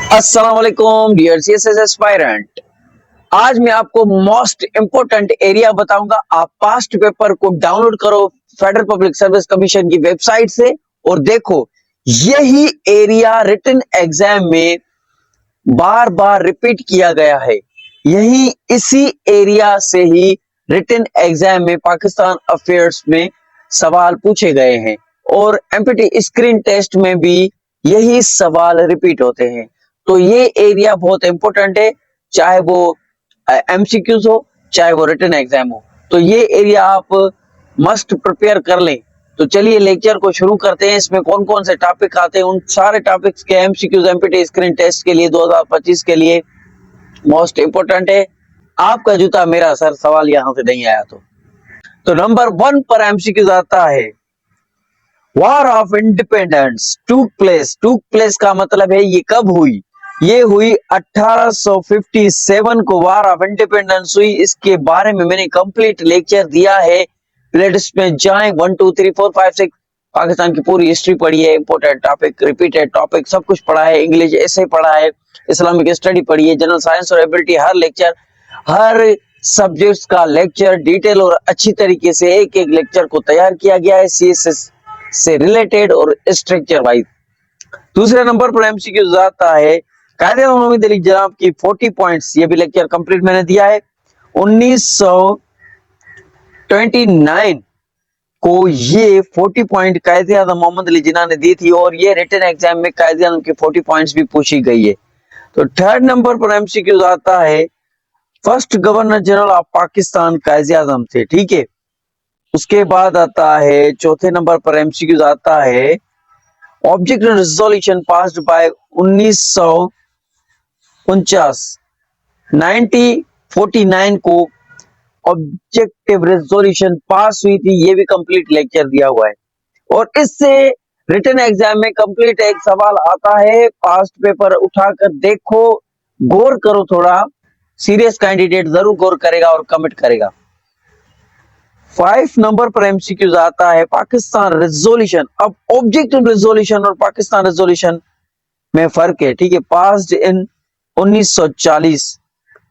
अस्सलाम वालेकुम dear CSS aspirant. आज मैं आपको मोस्ट इंपोर्टेंट एरिया बताऊंगा। आप पास्ट पेपर को डाउनलोड करो फेडरल पब्लिक सर्विस कमीशन की वेबसाइट से और देखो, यही एरिया रिटन एग्जाम में बार बार रिपीट किया गया है। यही इसी एरिया से ही रिटन एग्जाम में पाकिस्तान अफेयर्स में सवाल पूछे गए हैं और एमपीटी स्क्रीन टेस्ट में भी यही सवाल रिपीट होते हैं। तो ये एरिया बहुत इंपॉर्टेंट है, चाहे वो एमसीक्यूज हो चाहे वो रिटन एग्जाम हो। तो ये एरिया आप मस्ट प्रिपेयर कर लें। तो चलिए लेक्चर को शुरू करते हैं। इसमें कौन कौन से टॉपिक आते हैं, उन सारे टॉपिक्स के एमसीक्यूज एमपीटी स्क्रीन टेस्ट के लिए 2025 के लिए मोस्ट इंपोर्टेंट है। आपका जूता मेरा सर, सवाल यहां से नहीं आया तो नंबर 1 पर एमसीक्यूज आता है, वॉर ऑफ इंडिपेंडेंस टूक प्लेस का मतलब है ये कब हुई। ये हुई 1857 को वॉर ऑफ इंडिपेंडेंस हुई। इसके बारे में मैंने कंप्लीट लेक्चर दिया है। प्लेलिस्ट में जाएं, 1 2 3 4 5 6 पाकिस्तान की पूरी हिस्ट्री पढ़ी है, इंपोर्टेंट टॉपिक, रिपीटेड टॉपिक सब कुछ पढ़ा है, इंग्लिश ऐसे पढ़ा है, इस्लामिक स्टडी पढ़ी है, जनरल साइंस और एबिलिटी, हर लेक्चर हर सब्जेक्ट्स का लेक्चर डिटेल और अच्छी तरीके से एक एक लेक्चर को तैयार किया गया है सीएसएस से रिलेटेड और स्ट्रक्चर वाइज। दूसरे नंबर पर एमसीक्यू आता है कायदे-ए-आज़म उम्मीद अली जनाब की 40 पॉइंट्स। ये भी लेक्चर कंप्लीट मैंने दिया है। 1929 को ये 40 पॉइंट कायदे-ए-आज़म मोहम्मद अली जिन्ना ने दी थी और ये रिटन एग्जाम में कायदे-ए-आज़म की 40 पॉइंट्स भी पूछी गई है। तो थर्ड नंबर पर एमसीक्यू आता है, first governor general of Pakistan Quaid-e-Azam थे, ठीक है। उसके बाद आता है चौथे नंबर पर एमसीक्यू आता है, ऑब्जेक्ट रेजोल्यूशन पास्ड बाय 1949 को ऑब्जेक्टिव रेजोल्यूशन पास हुई थी। ये भी कंप्लीट लेक्चर दिया हुआ है और इससे रिटन एग्जाम में कंप्लीट एक सवाल आता है। पास्ट पेपर उठाकर देखो, गौर करो, थोड़ा सीरियस कैंडिडेट जरूर गौर करेगा और कमेंट करेगा। 5 नंबर पर एमसीक्यूज आता है, पाकिस्तान रेजोल्यूशन। अब ऑब्जेक्टिव रेजोल्यूशन और पाकिस्तान रेजोल्यूशन में फर्क है, ठीक है। पास्ड इन 1940,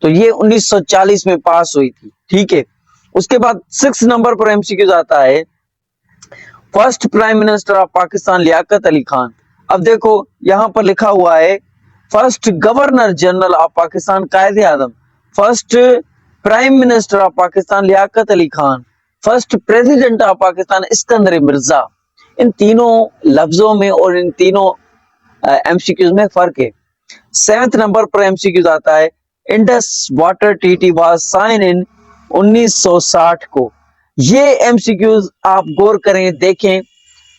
तो ये 1940 में पास हुई थी, ठीक है। उसके बाद 6 नंबर पर एमसीक्यूज आता है, first prime minister of Pakistan Liaquat Ali Khan. अब देखो यहां पर लिखा हुआ है first governor general of Pakistan Quaid-e-Azam, first prime minister of Pakistan Liaquat Ali Khan, first president of Pakistan Sikandar Mirza. इन तीनों लफ्जों में और इन तीनों एमसीक्यूज में फर्क है। 7th नंबर पर एमसीक्यूज आता है, Indus water treaty was sign in 1960 को। ये एमसीक्यूज आप गौर करें, देखें,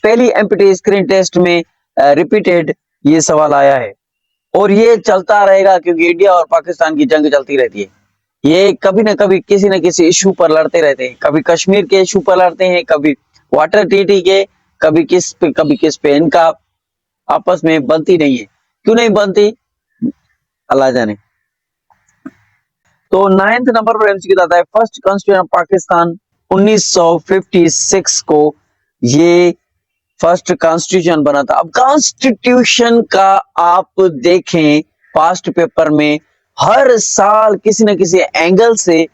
पहली एमपीटी स्क्रीन टेस्ट में रिपीटेड ये सवाल आया है और ये चलता रहेगा क्योंकि इंडिया और पाकिस्तान की जंग चलती रहती है। ये कभी ना कभी किसी न किसी इशू पर लड़ते रहते हैं, कभी कश्मीर के इशू पर लड़ते हैं, कभी वाटर ट्रीटी के, कभी किस पे। इनका आपस में बनती नहीं है, क्यों नहीं बनती अल्लाह जाने। तो 9th नंबर पर एमसीक्यू आता है, फर्स्ट कॉन्स्टिट्यूशन ऑफ पाकिस्तान 1956 को ये फर्स्ट कॉन्स्टिट्यूशन बना था। अब कॉन्स्टिट्यूशन का आप देखें पास्ट पेपर में हर साल किसी न किसी एंगल से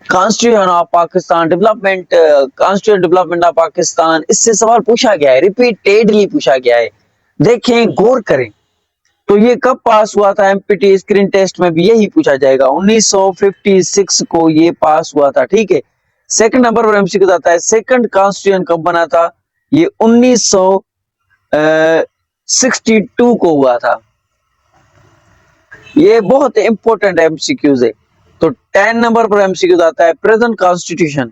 constitution of Pakistan development, constitution development of Pakistan, इससे सवाल पूछा गया है, रिपीटेडली पूछा गया है। देखें, गौर करें। तो ये कब पास हुआ था, एमपीटी स्क्रीन टेस्ट में भी यही पूछा जाएगा। 1956 को ये पास हुआ था, ठीक है। सेकंड नंबर पर एमसीक्यू आता है, सेकंड कॉन्स्टिट्यूशन कब बना था, ये 1962 को हुआ था। ये बहुत इंपॉर्टेंट एमसीक्यूज है। तो 10 नंबर पर एमसीक्यू आता है, प्रेजेंट कॉन्स्टिट्यूशन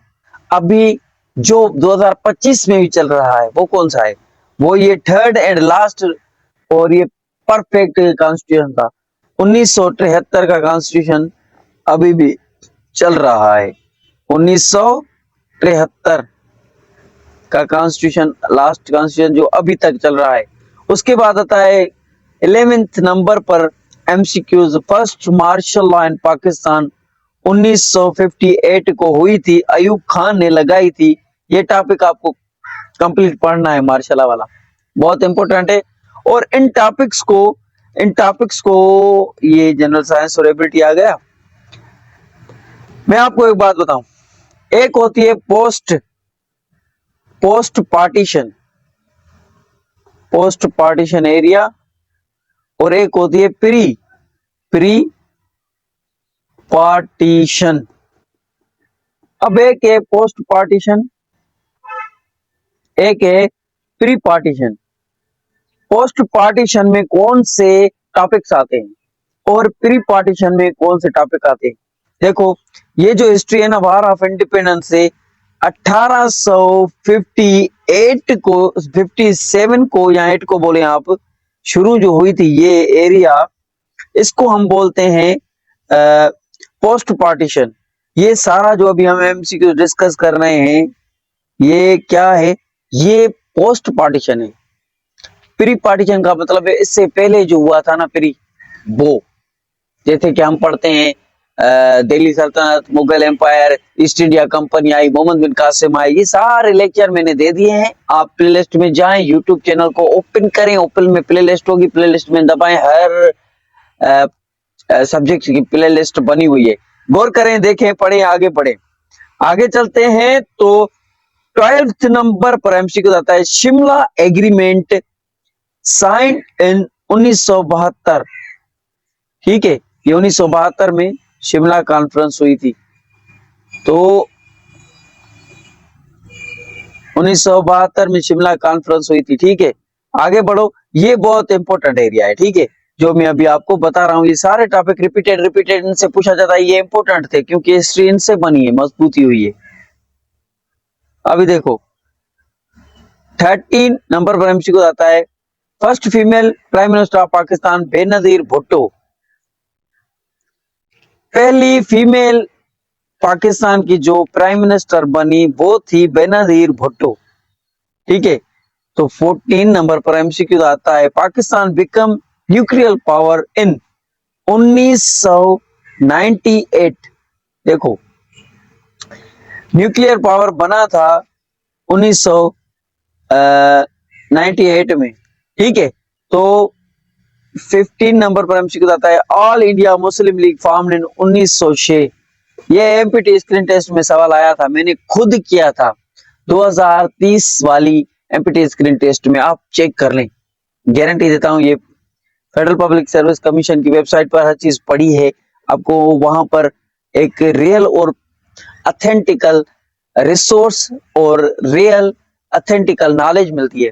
अभी जो 2025 में भी चल रहा है वो कौन सा है, वो ये थर्ड एंड लास्ट और ये परफेक्ट कॉन्स्टिट्यूशन था। 1973 का कॉन्स्टिट्यूशन अभी भी चल रहा है। 1973 का कॉन्स्टिट्यूशन लास्ट कॉन्स्टिट्यूशन जो अभी तक चल रहा है। उसके बाद आता है 11th नंबर पर MCQs, first martial law in Pakistan 1958 को हुई थी, अयूब खान ने लगाई थी। ये टॉपिक आपको कंप्लीट पढ़ना है, मार्शल लॉ वाला बहुत इंपॉर्टेंट है। और इन टॉपिक्स को इन टॉपिक्स को, ये जनरल साइंस और एबिलिटी आ गया। मैं आपको एक बात बताऊं, एक होती है पोस्ट पार्टीशन एरिया, और एक होती है प्री पार्टीशन। अब एक है पोस्ट पार्टीशन, एक है प्री पार्टीशन। पोस्ट पार्टीशन में कौन से टॉपिक्स आते हैं और प्री पार्टीशन में कौन से टॉपिक आते हैं? देखो, ये जो हिस्ट्री है ना, वार ऑफ इंडिपेंडेंस से 1858 को, 57 को या 8 को बोले आप, शुरू जो हुई थी ये एरिया, इसको हम बोलते हैं पोस्ट पार्टीशन। ये सारा जो अभी हम एमसीक्यू डिस्कस कर रहे हैं, ये क्या है? ये पोस्ट पार्टीशन है। प्री पार्टीशन का मतलब है इससे पहले जो हुआ था ना, वो जैसे कि हम पढ़ते हैं दिल्ली सल्तनत, Mughal empire, East India Company आई, मोहम्मद बिन कासिम आई, ये सारे लेक्चर मैंने दे दिए हैं। आप प्लेलिस्ट में जाएं, यूट्यूब चैनल को ओपन करें, ओपन में प्लेलिस्ट होगी, प्लेलिस्ट में दबाएं, हर सब्जेक्ट की प्लेलिस्ट बनी हुई है। गौर करें, देखें, पढ़ें, आगे बढ़े। आगे चलते हैं तो 12th नंबर पर एमसीक्यू आता है, शिमला एग्रीमेंट साइन इन 1972। ठीक है, ये 1972 में शिमला कॉन्फ्रेंस हुई थी। तो 1972 में शिमला कॉन्फ्रेंस हुई थी। ठीक है, आगे बढ़ो। ये बहुत इंपॉर्टेंट एरिया है, ठीक है, जो मैं अभी आपको बता रहा हूँ। ये सारे टॉपिक रिपीटेड इनसे पूछा जाता है, ये इंपॉर्टेंट थे क्योंकि हिस्ट्री इनसे बनी है, मजबूती हुई है। अभी देखो 13 नंबर पर एमसीक्यू आता है, first female prime minister of Pakistan Benazir Bhutto. पहली फीमेल पाकिस्तान की जो प्राइम मिनिस्टर बनी वो थी बेनजीर भुट्टो। ठीक है, तो 14 नंबर पर एमसीक्यू आता है, Pakistan become nuclear power in 1998। देखो, न्यूक्लियर पावर बना था 1998 में। ठीक है, तो 15 नंबर पर एमसीक्यू आता है, all India Muslim league formed in 1906। ये एमपीटी स्क्रीन टेस्ट में सवाल आया था, मैंने खुद किया था 2030 वाली एमपीटी स्क्रीन टेस्ट में, आप चेक कर लें, गारंटी देता हूं। ये फेडरल पब्लिक सर्विस कमीशन की वेबसाइट पर हर चीज पड़ी है, आपको वहां पर एक रियल और अथेंटिकल रिसोर्स और रियल अथेंटिकल नॉलेज मिलती है।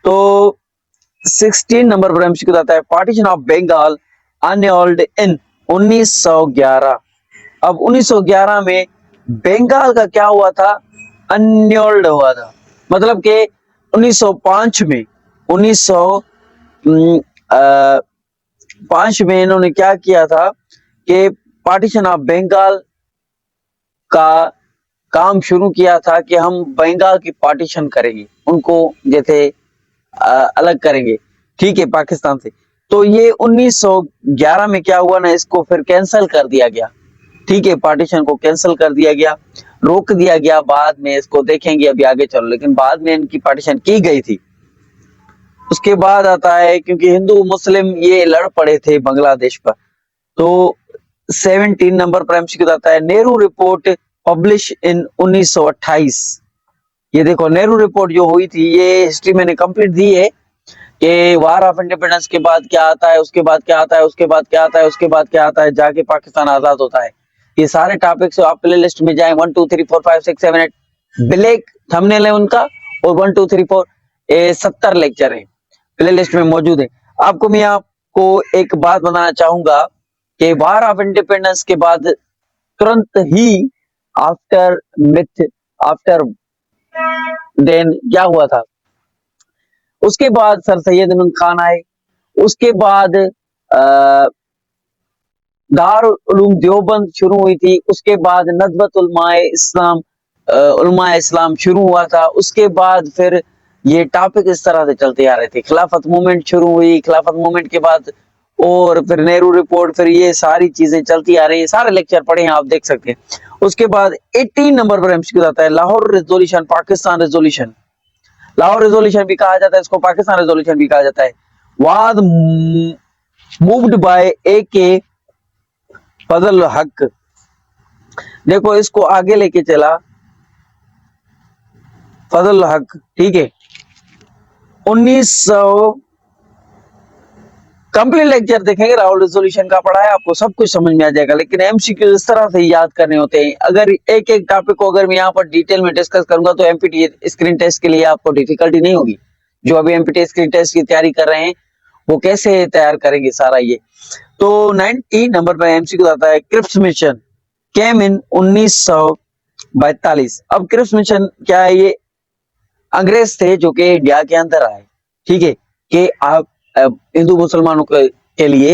तो 16 नंबर पर एमसीक्यू आता है, पार्टीशन ऑफ बंगाल अनयोल्ड इन 1911। अब 1911 में बंगाल का क्या हुआ था? अनयोल्ड हुआ था, मतलब कि 1905 में 1905 में इन्होंने क्या किया था कि पार्टीशन ऑफ बंगाल का काम शुरू किया था कि हम बंगाल की पार्टीशन करेंगे, उनको जैसे अलग करेंगे, ठीक है, पाकिस्तान से। तो ये 1911 में क्या हुआ ना, इसको फिर कैंसिल कर दिया गया। ठीक है, पार्टीशन को कैंसिल कर दिया गया, रोक दिया गया। बाद में इसको देखेंगे अभी आगे चलो, लेकिन बाद में इनकी पार्टीशन की गई थी। उसके बाद आता है, क्योंकि हिंदू मुस्लिम ये लड़ पड़े थे बांग्लादेश पर, तो 17 नंबर पर एमसीक्यू आता है, नेहरू रिपोर्ट पब्लिश इन 1928। ये देखो, नेहरू रिपोर्ट जो हुई थी, ये हिस्ट्री मैंने कंप्लीट दी है कि वार ऑफ इंडिपेंडेंस के बाद क्या आता है, उसके बाद क्या आता है, उसके बाद क्या आता है, उसके बाद क्या आता है, जाके पाकिस्तान आजाद होता है। ये सारे टॉपिक्स आप प्ले लिस्ट में जाए, 1 2 3 4 5 6 7 8 ब्लैक थंबनेल है उनका, और 1 2 3 4 70 लेक्चर है, प्ले लिस्ट में मौजूद है। आपको मैं आपको एक बात बताना चाहूंगा कि वार ऑफ इंडिपेंडेंस के बाद तुरंत ही आफ्टर देन क्या हुआ था, उसके बाद सर सैयद अहमद खान आए, उसके बाद दारुल उलूम देवबंद शुरू हुई थी, उसके बाद नदवत उलमाए इस्लाम शुरू हुआ था, उसके बाद फिर ये टॉपिक इस तरह से चलते आ रहे थे। खिलाफत मूवमेंट शुरू हुई, खिलाफत मूवमेंट के बाद और फिर नेहरू रिपोर्ट, फिर ये सारी चीजें चलती आ रही है, सारे लेक्चर पढ़े हैं आप, देख सकते हैं। उसके बाद 18 नंबर पर एमसीक्यू आता है, Lahore resolution, Pakistan resolution. Lahore resolution भी कहा जाता है इसको, पाकिस्तान रेजोल्यूशन भी कहा जाता है। वाद मूव्ड बाय ए के फजल हक। देखो इसको आगे लेके चला फजल हक, ठीक है। 1900 कंप्लीट लेक्चर देखेंगे, राहुल रेजोल्यूशन का पढ़ा है, आपको सब कुछ समझ में आ जाएगा। लेकिन एमसीक्यू इस तरह से याद करने होते हैं। अगर एक एक टॉपिक को अगर मैं यहाँ पर डिटेल में डिस्कस करूंगा तो एमपीटी स्क्रीन टेस्ट के लिए आपको डिफिकल्टी नहीं होगी। जो अभी एमपीटी स्क्रीन टेस्ट की तैयारी कर रहे हैं वो कैसे तैयार करेंगे सारा ये। तो 90 नंबर पर एमसीक्यू आता है, क्रिप्स मिशन केम इन 1942। अब क्रिप्स मिशन क्या है, ये अंग्रेज थे जो कि इंडिया के अंदर आए, ठीक है, कि आप हिंदू मुसलमानों के लिए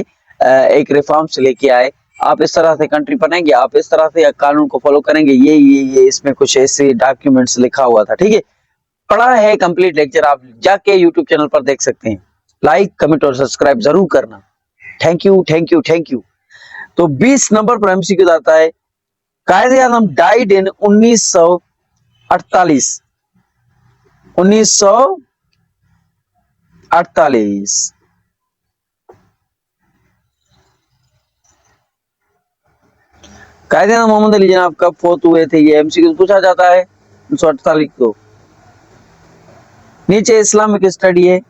एक रिफॉर्म्स लेके आए। आप इस तरह से कंट्री बनाएंगे, आप इस तरह से कानून को फॉलो करेंगे, ये इसमें कुछ ऐसे डॉक्यूमेंट्स लिखा हुआ था, ठीक है। पढ़ा है कंप्लीट लेक्चर, आप जाके यूट्यूब चैनल पर देख सकते हैं। लाइक कमेंट और सब्सक्राइब जरूर करना। Thank you thank you thank you. तो 20 नंबर पर एमसीक्यू आता है, कायदे आजम डाइड इन 1948। 1948 कायदे आजम मोहम्मद अली जनाब कब फौत हुए थे, ये एमसीक्यू पूछा जाता है। 1948 को। नीचे इस्लामिक स्टडी है,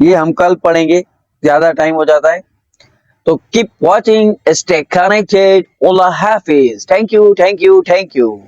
ये हम कल पढ़ेंगे, ज्यादा टाइम हो जाता है। तो keep watching, stay connected, Allah Hafiz. Thank you thank you thank you.